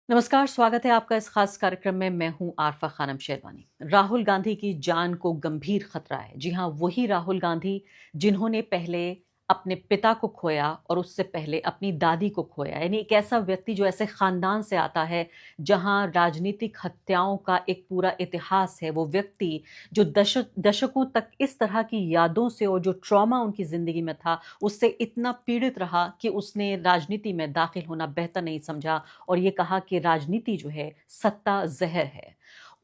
नमस्कार, स्वागत है आपका इस खास कार्यक्रम में। मैं हूं आरफा खानम शेरवानी। राहुल गांधी की जान को गंभीर खतरा है। जी हां, वही राहुल गांधी जिन्होंने पहले अपने पिता को खोया और उससे पहले अपनी दादी को खोया। यानी एक ऐसा व्यक्ति जो ऐसे खानदान से आता है जहां राजनीतिक हत्याओं का एक पूरा इतिहास है। वो व्यक्ति जो दशकों तक इस तरह की यादों से और जो ट्रॉमा उनकी जिंदगी में था उससे इतना पीड़ित रहा कि उसने राजनीति में दाखिल होना बेहतर नहीं समझा और ये कहा कि राजनीति जो है सत्ता जहर है।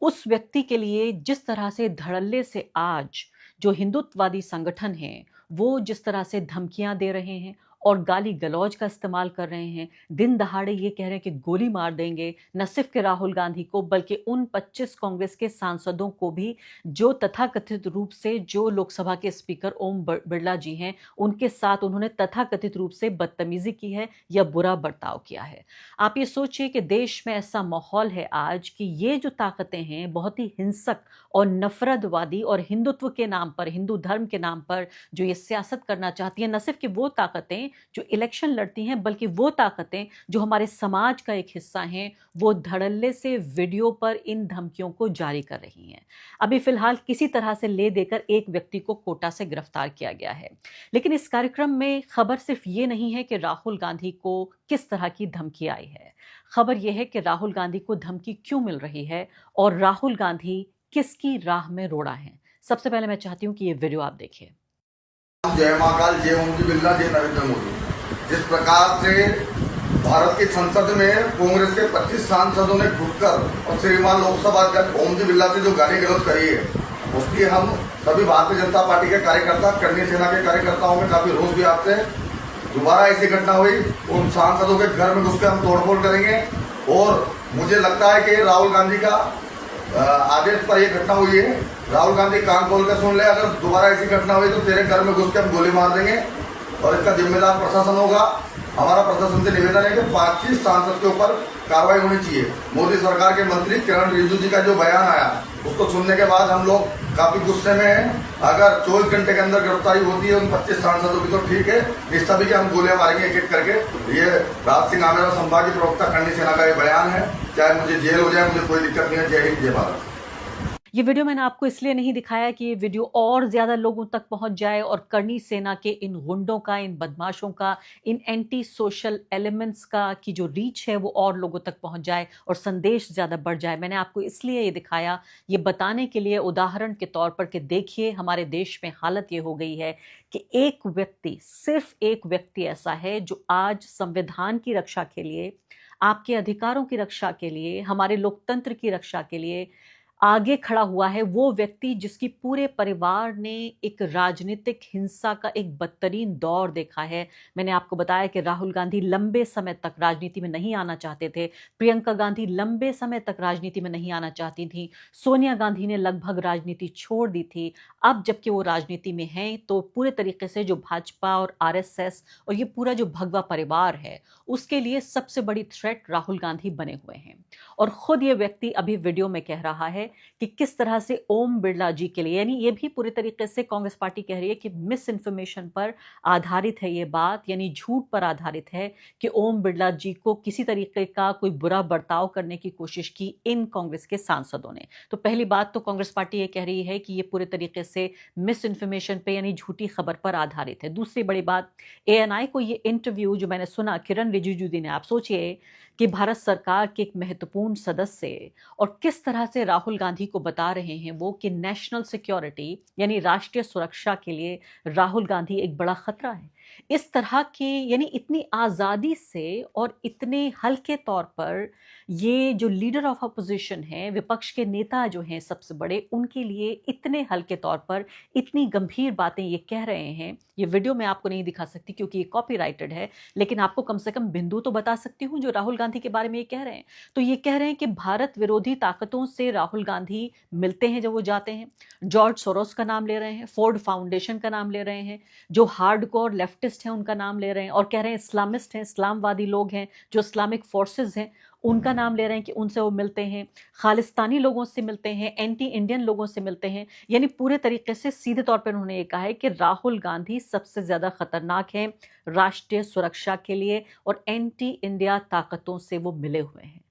उस व्यक्ति के लिए जिस तरह से धड़ल्ले से आज जो हिंदुत्ववादी संगठन हैं वो जिस तरह से धमकियां दे रहे हैं और गाली गलौज का इस्तेमाल कर रहे हैं, दिन दहाड़े ये कह रहे हैं कि गोली मार देंगे, न सिर्फ के राहुल गांधी को बल्कि उन 25 कांग्रेस के सांसदों को भी जो तथाकथित रूप से जो लोकसभा के स्पीकर ओम बिरला जी हैं उनके साथ उन्होंने तथाकथित रूप से बदतमीजी की है या बुरा बर्ताव किया है। आप ये सोचिए कि देश में ऐसा माहौल है आज कि ये जो ताकतें हैं बहुत ही हिंसक और नफरतवादी और हिंदुत्व के नाम पर, हिंदू धर्म के नाम पर जो ये सियासत करना चाहती हैं, न सिर्फ कि वो ताकतें जो इलेक्शन लड़ती हैं बल्कि वो ताकतें जो हमारे समाज का एक हिस्सा हैं, वो धड़ल्ले से वीडियो पर इन धमकियों को जारी कर रही हैं। अभी फिलहाल किसी तरह से ले देकर एक व्यक्ति को कोटा से गिरफ्तार किया गया है। लेकिन इस कार्यक्रम में खबर सिर्फ ये नहीं है कि राहुल गांधी को किस तरह की धमकी आई है। खबर यह है कि राहुल गांधी को धमकी क्यों मिल रही है और राहुल गांधी किसकी राह में रोड़ा है। सबसे पहले मैं चाहती हूं कि ये वीडियो आप देखिए। जय महाकाल, जय ओम जी बिरला, जय नरेंद्र मोदी। जिस प्रकार से भारत की संसद में कांग्रेस के 25 सांसदों ने घुटकर और श्रीमान लोकसभा अध्यक्ष ओम जी बिरला से जो गाली गलौज करी है, उसकी हम सभी भारतीय जनता पार्टी के कार्यकर्ता, करनी सेना के कार्यकर्ताओं में काफी रोष भी आते हैं। दोबारा ऐसी घटना हुई, उन सांसदों के घर में घुस के हम तोड़फोड़ करेंगे। और मुझे लगता है कि राहुल गांधी का आदेश पर यह घटना हुई है। राहुल गांधी कान खोल कर सुन ले, अगर दोबारा ऐसी घटना हुई तो तेरे घर में घुस के हम गोली मार देंगे और इसका जिम्मेदार प्रशासन होगा। हमारा प्रशासन से निवेदन है कि 25 सांसद के ऊपर कार्रवाई होनी चाहिए। मोदी सरकार के मंत्री किरण रिजिजू जी का जो बयान आया उसको सुनने के बाद हम लोग काफी गुस्से में हैं। अगर 24 घंटे के अंदर गिरफ्तारी होती है उन 25 सांसदों की तो ठीक है, इस सभी के हम गोलियां मारेंगे एक एक करके। ये राज सिंह आमेरा संभागीय प्रवक्ता करनी सेना का ये बयान है। चाहे मुझे जेल हो जाए, मुझे कोई दिक्कत नहीं है। जय हिंद, जय भारत। ये वीडियो मैंने आपको इसलिए नहीं दिखाया कि ये वीडियो और ज्यादा लोगों तक पहुंच जाए और करनी सेना के इन गुंडों का, इन बदमाशों का, इन एंटी सोशल एलिमेंट्स का की जो रीच है वो और लोगों तक पहुंच जाए और संदेश ज्यादा बढ़ जाए। मैंने आपको इसलिए ये दिखाया, ये बताने के लिए, उदाहरण के तौर पर कि देखिए हमारे देश में हालत ये हो गई है कि एक व्यक्ति, सिर्फ एक व्यक्ति ऐसा है जो आज संविधान की रक्षा के लिए, आपके अधिकारों की रक्षा के लिए, हमारे लोकतंत्र की रक्षा के लिए आगे खड़ा हुआ है। वो व्यक्ति जिसकी पूरे परिवार ने एक राजनीतिक हिंसा का एक बदतरीन दौर देखा है। मैंने आपको बताया कि राहुल गांधी लंबे समय तक राजनीति में नहीं आना चाहते थे, प्रियंका गांधी लंबे समय तक राजनीति में नहीं आना चाहती थी, सोनिया गांधी ने लगभग राजनीति छोड़ दी थी। अब जबकि वो राजनीति में हैं तो पूरे तरीके से जो भाजपा और आरएसएस और ये पूरा जो भगवा परिवार है उसके लिए सबसे बड़ी थ्रेट राहुल गांधी बने हुए हैं। और खुद ये व्यक्ति अभी वीडियो में कह रहा है कि किस तरह से ओम बिरला जी के लिए, यानी ये भी पूरी तरीके से कांग्रेस पार्टी कह रही है कि मिस इन्फॉर्मेशन पर आधारित है ये बात, यानी झूठ पर आधारित है कि ओम बिरला जी को किसी तरीके का कोई बुरा बर्ताव करने की कोशिश की इन कांग्रेस के सांसदों ने। तो पहली बात तो कांग्रेस पार्टी ये कह रही है कि ये पूरे तरीके से मिस इन्फॉर्मेशन पे यानी झूठी खबर पर आधारित है। दूसरी बड़ी बात, एएनआई को ये इंटरव्यू जो मैंने सुना किरण रिजिजू जी ने, आप सोचिए कि भारत सरकार के एक महत्वपूर्ण सदस्य और किस तरह से राहुल गांधी को बता रहे हैं वो कि नेशनल सिक्योरिटी यानी राष्ट्रीय सुरक्षा के लिए राहुल गांधी एक बड़ा खतरा है। इस तरह के यानी इतनी आज़ादी से और इतने हल्के तौर पर ये जो लीडर ऑफ अपोजिशन है, विपक्ष के नेता जो हैं सबसे बड़े, उनके लिए इतने हल्के तौर पर इतनी गंभीर बातें ये कह रहे हैं। ये वीडियो मैं आपको नहीं दिखा सकती क्योंकि ये कॉपीराइटेड है, लेकिन आपको कम से कम बिंदु तो बता सकती हूँ जो राहुल गांधी के बारे में ये कह रहे हैं। तो ये कह रहे हैं कि भारत विरोधी ताकतों से राहुल गांधी मिलते हैं जब वो जाते हैं, जॉर्ज सोरोस का नाम ले रहे हैं, फोर्ड फाउंडेशन का नाम ले रहे हैं, जो हार्डकोर लेफ्टिस्ट हैं उनका नाम ले रहे हैं और कह रहे हैं इस्लामिस्ट हैं, इस्लामवादी लोग हैं, जो इस्लामिक फोर्सेस हैं उनका नाम ले रहे हैं कि उनसे वो मिलते हैं, खालिस्तानी लोगों से मिलते हैं, एंटी इंडियन लोगों से मिलते हैं। यानी पूरे तरीके से सीधे तौर पर उन्होंने ये कहा है कि राहुल गांधी सबसे ज्यादा खतरनाक हैं राष्ट्रीय सुरक्षा के लिए और एंटी इंडिया ताकतों से वो मिले हुए हैं।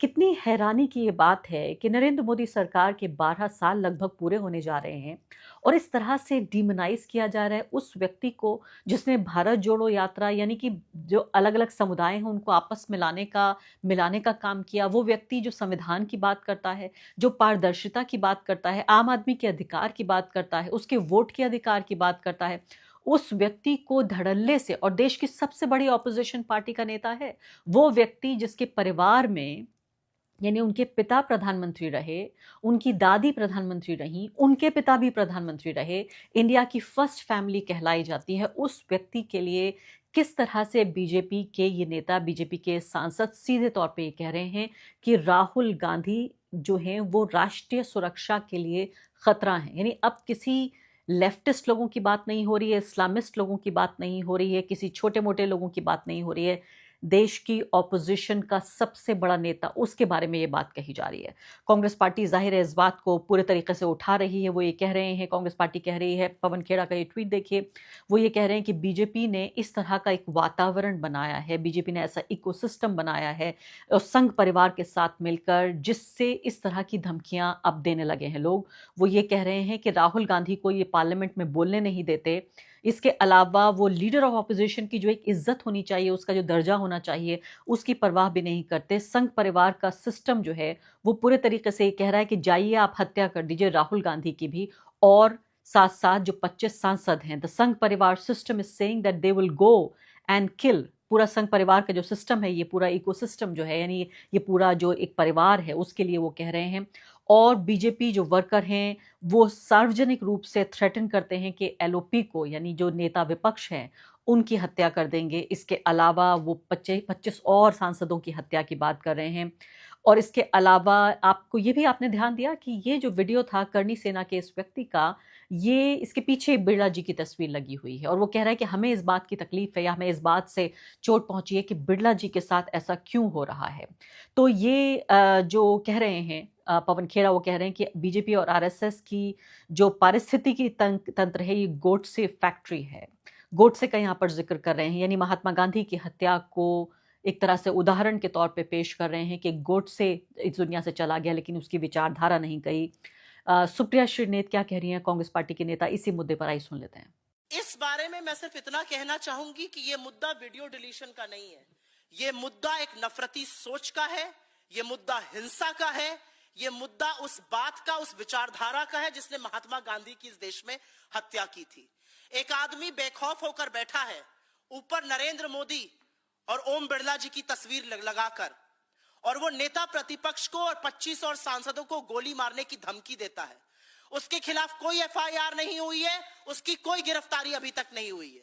कितनी हैरानी की ये बात है कि नरेंद्र मोदी सरकार के 12 साल लगभग पूरे होने जा रहे हैं और इस तरह से डिमोनाइज किया जा रहा है उस व्यक्ति को जिसने भारत जोड़ो यात्रा यानी कि जो अलग अलग समुदाय हैं उनको आपस में मिलाने का काम किया। वो व्यक्ति जो संविधान की बात करता है, जो पारदर्शिता की बात करता है, आम आदमी के अधिकार की बात करता है, उसके वोट के अधिकार की बात करता है, उस व्यक्ति को धड़ल्ले से, और देश की सबसे बड़ी ऑपोजिशन पार्टी का नेता है वो व्यक्ति जिसके परिवार में यानी उनके पिता प्रधानमंत्री रहे, उनकी दादी प्रधानमंत्री रहीं, उनके पिता भी प्रधानमंत्री रहे, इंडिया की फर्स्ट फैमिली कहलाई जाती है, उस व्यक्ति के लिए किस तरह से बीजेपी के ये नेता, बीजेपी के सांसद सीधे तौर पे ये कह रहे हैं कि राहुल गांधी जो हैं वो राष्ट्रीय सुरक्षा के लिए खतरा हैं। यानी अब किसी लेफ्टिस्ट लोगों की बात नहीं हो रही है, इस्लामिस्ट लोगों की बात नहीं हो रही है, किसी छोटे मोटे लोगों की बात नहीं हो रही है, देश की ऑपोजिशन का सबसे बड़ा नेता, उसके बारे में ये बात कही जा रही है। कांग्रेस पार्टी जाहिर है इस बात को पूरे तरीके से उठा रही है। वो ये कह रहे हैं, कांग्रेस पार्टी कह रही है, पवन खेड़ा का ये ट्वीट देखिए, वो ये कह रहे हैं कि बीजेपी ने इस तरह का एक वातावरण बनाया है, बीजेपी ने ऐसा इकोसिस्टम बनाया है और संघ परिवार के साथ मिलकर, जिससे इस तरह की धमकियां अब देने लगे हैं लोग। वो ये कह रहे हैं कि राहुल गांधी को ये पार्लियामेंट में बोलने नहीं देते, इसके अलावा वो लीडर ऑफ ऑपोजिशन की जो एक इज्जत होनी चाहिए, उसका जो दर्जा होना चाहिए, उसकी परवाह भी नहीं करते। संघ परिवार का सिस्टम जो है वो पूरे तरीके से ये कह रहा है कि जाइए आप हत्या कर दीजिए राहुल गांधी की भी, और साथ साथ जो 25 सांसद हैं, द संघ परिवार system is saying that they will go and kill. पूरा संघ परिवार का जो सिस्टम है, ये पूरा इकोसिस्टम जो है, यानी ये पूरा जो एक परिवार है, उसके लिए वो कह रहे हैं। और बीजेपी जो वर्कर हैं वो सार्वजनिक रूप से थ्रेटन करते हैं कि एलओपी को, यानी जो नेता विपक्ष हैं, उनकी हत्या कर देंगे। इसके अलावा वो 25 और सांसदों की हत्या की बात कर रहे हैं। और इसके अलावा आपको ये भी आपने ध्यान दिया कि ये जो वीडियो था करनी सेना के इस व्यक्ति का, ये इसके पीछे बिरला जी की तस्वीर लगी हुई है और वो कह रहा है कि हमें इस बात की तकलीफ है या हमें इस बात से चोट पहुंची है कि बिरला जी के साथ ऐसा क्यों हो रहा है। तो ये जो कह रहे हैं पवन खेड़ा, वो कह रहे हैं कि बीजेपी और आरएसएस की जो पारिस्थितिकी तंत्र है ये गोडसे फैक्ट्री है। गोडसे का यहाँ पर जिक्र कर रहे हैं, यानी महात्मा गांधी की हत्या को एक तरह से उदाहरण के तौर पे पेश कर रहे हैं कि गोडसे इस दुनिया से चला गया लेकिन उसकी विचारधारा नहीं गई। सुप्रिया श्रीनेत क्या कह रही हैं, कांग्रेस पार्टी के नेता, इसी मुद्दे पर आई सुन लेते हैं। इस बारे में मैं सिर्फ इतना कहना चाहूंगी कि ये मुद्दा वीडियो डिलीशन का नहीं है, ये मुद्दा एक नफरती सोच का है, ये मुद्दा हिंसा का है, ये मुद्दा उस बात का, उस विचारधारा का है जिसने महात्मा गांधी की इस देश में हत्या की थी। एक आदमी बेखौफ होकर बैठा है, ऊपर नरेंद्र मोदी और ओम बिरला जी की तस्वीर लगाकर, और वो नेता प्रतिपक्ष को और 25 और सांसदों को गोली मारने की धमकी देता है। उसके खिलाफ कोई एफआईआर नहीं हुई है, उसकी कोई गिरफ्तारी अभी तक नहीं हुई है।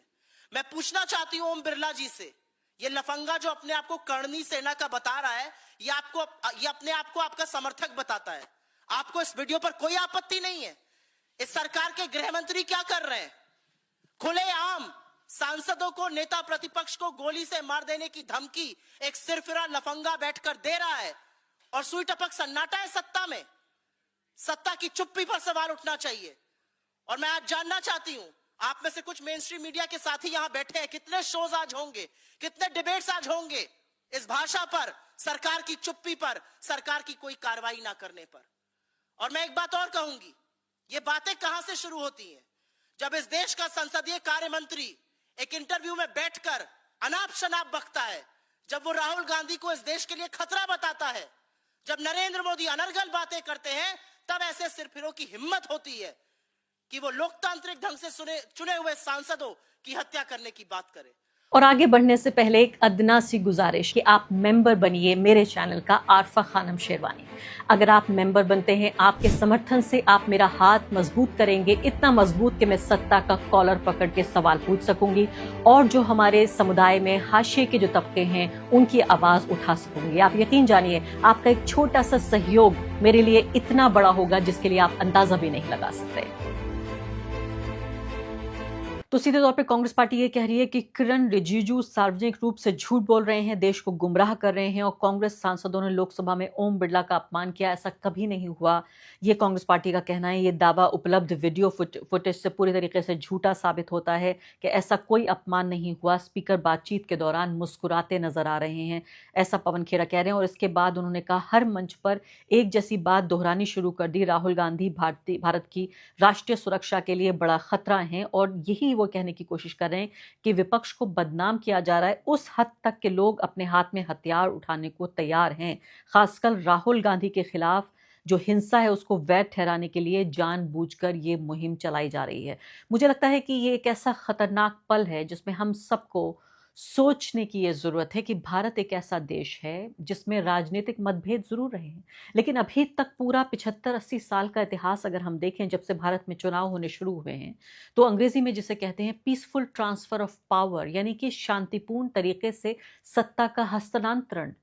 मैं पूछना चाहती हूं ओम बिरला जी से, ये लफंगा जो अपने आप को करनी सेना का बता रहा है, ये अपने आप को आपका समर्थक बताता है, आपको इस वीडियो पर कोई आपत्ति नहीं है। इस सरकार के गृह मंत्री क्या कर रहे हैं? खुलेआम सांसदों को, नेता प्रतिपक्ष को गोली से मार देने की धमकी एक सिरफिरा लफंगा बैठकर दे रहा है, और सुई टपक सन्नाटा है सत्ता में। सत्ता की चुप्पी पर सवाल उठना चाहिए। और मैं आज जानना चाहती हूं, आप में से कुछ मेन स्ट्रीम मीडिया के साथी यहां बैठे हैं, कितने शोज आज होंगे, कितने डिबेट्स आज होंगे इस भाषा पर, सरकार की चुप्पी पर, सरकार की कोई कार्रवाई ना करने पर। और मैं एक बात और कहूंगी, ये बातें कहां से शुरू होती हैं? जब इस देश का संसदीय कार्य मंत्री एक इंटरव्यू में बैठकर अनाप शनाप बकता है, जब वो राहुल गांधी को इस देश के लिए खतरा बताता है, जब नरेंद्र मोदी अनर्गल बातें करते हैं, तब ऐसे सिरफिरों की हिम्मत होती है कि वो लोकतांत्रिक ढंग से चुने हुए सांसदों की हत्या करने की बात करें। और आगे बढ़ने से पहले एक अदना सी गुजारिश कि आप मेंबर बनिए मेरे चैनल का आरफा खानम शेरवानी। अगर आप मेंबर बनते हैं, आपके समर्थन से आप मेरा हाथ मजबूत करेंगे, इतना मजबूत कि मैं सत्ता का कॉलर पकड़ के सवाल पूछ सकूंगी और जो हमारे समुदाय में हाशिए के जो तबके हैं उनकी आवाज उठा सकूंगी। आप यकीन जानिए, आपका एक छोटा सा सहयोग मेरे लिए इतना बड़ा होगा जिसके लिए आप अंदाजा भी नहीं लगा सकते। तो सीधे तौर पे कांग्रेस पार्टी ये कह रही है कि किरण रिजिजू सार्वजनिक रूप से झूठ बोल रहे हैं, देश को गुमराह कर रहे हैं और कांग्रेस सांसदों ने लोकसभा में ओम बिरला का अपमान किया, ऐसा कभी नहीं हुआ। ये कांग्रेस पार्टी का कहना है। ये दावा उपलब्ध वीडियो फुटेज से पूरी तरीके से झूठा साबित होता है कि ऐसा कोई अपमान नहीं हुआ। स्पीकर बातचीत के दौरान मुस्कुराते नजर आ रहे हैं, ऐसा पवन खेड़ा कह रहे हैं। और इसके बाद उन्होंने कहा, हर मंच पर एक जैसी बात दोहरानी शुरू कर दी। राहुल गांधी भारत की राष्ट्रीय सुरक्षा के लिए बड़ा खतरा है और यही वो कहने की कोशिश कर रहे हैं कि विपक्ष को बदनाम किया जा रहा है। उस हद तक के लोग अपने हाथ में हथियार उठाने को तैयार हैं। खासकर राहुल गांधी के खिलाफ जो हिंसा है उसको वैध ठहराने के लिए जानबूझकर ये मुहिम चलाई जा रही है। मुझे लगता है कि ये एक ऐसा खतरनाक पल है जिसमें हम सबको सोचने की ये जरूरत है कि भारत एक ऐसा देश है जिसमें राजनीतिक मतभेद जरूर रहे हैं, लेकिन अभी तक पूरा 75-80 साल का इतिहास अगर हम देखें, जब से भारत में चुनाव होने शुरू हुए हैं, तो अंग्रेजी में जिसे कहते हैं पीसफुल ट्रांसफर ऑफ पावर, यानी कि शांतिपूर्ण तरीके से सत्ता का हस्तांतरण,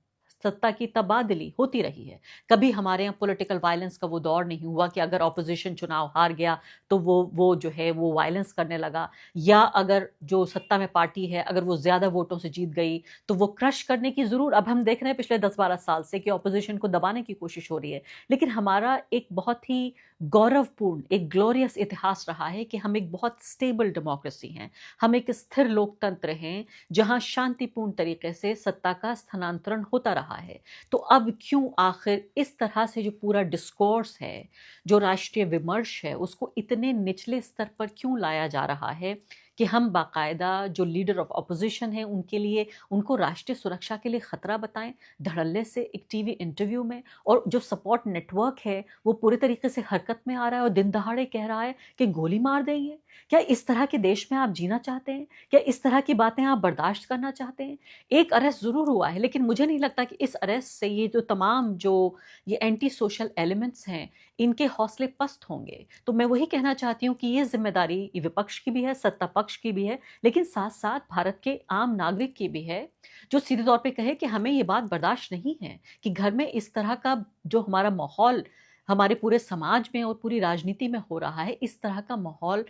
सत्ता की तबादली होती रही है। कभी हमारे यहाँ पॉलिटिकल वायलेंस का वो दौर नहीं हुआ कि अगर ऑपोजिशन चुनाव हार गया तो वो जो है वो वायलेंस करने लगा, या अगर जो सत्ता में पार्टी है अगर वो ज्यादा वोटों से जीत गई तो वो क्रश करने की जरूर, अब हम देख रहे हैं पिछले 10-12 साल से कि ऑपोजिशन को दबाने की कोशिश हो रही है। लेकिन हमारा एक बहुत ही गौरवपूर्ण, एक ग्लोरियस इतिहास रहा है कि हम एक बहुत स्टेबल डेमोक्रेसी हैं, हम एक स्थिर लोकतंत्र हैं जहां शांतिपूर्ण तरीके से सत्ता का स्थानांतरण होता रहा है। तो अब क्यों आखिर इस तरह से जो पूरा डिस्कोर्स है, जो राष्ट्रीय विमर्श है, उसको इतने निचले स्तर पर क्यों लाया जा रहा है कि हम बाकायदा जो लीडर ऑफ अपोजिशन है उनके लिए, उनको राष्ट्रीय सुरक्षा के लिए खतरा बताएं धड़ल्ले से एक टीवी इंटरव्यू में, और जो सपोर्ट नेटवर्क है वो पूरे तरीके से हरकत में आ रहा है और दिन दहाड़े कह रहा है कि गोली मार देंगे। क्या इस तरह के देश में आप जीना चाहते हैं? क्या इस तरह की बातें आप बर्दाश्त करना चाहते हैं? एक अरेस्ट जरूर हुआ है, लेकिन मुझे नहीं लगता कि इस अरेस्ट से ये जो तमाम जो ये एंटी सोशल एलिमेंट्स हैं इनके हौसले पस्त होंगे। तो मैं वही कहना चाहती हूँ कि ये जिम्मेदारी विपक्ष की भी है, सत्ता पक्ष की भी है, लेकिन साथ साथ भारत के आम नागरिक की भी है, जो सीधे तौर पे कहे कि हमें ये बात बर्दाश्त नहीं है कि घर में इस तरह का जो हमारा माहौल हमारे पूरे समाज में और पूरी राजनीति में हो रहा है, इस तरह का माहौल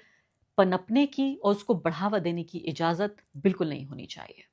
पनपने की और उसको बढ़ावा देने की इजाजत बिल्कुल नहीं होनी चाहिए।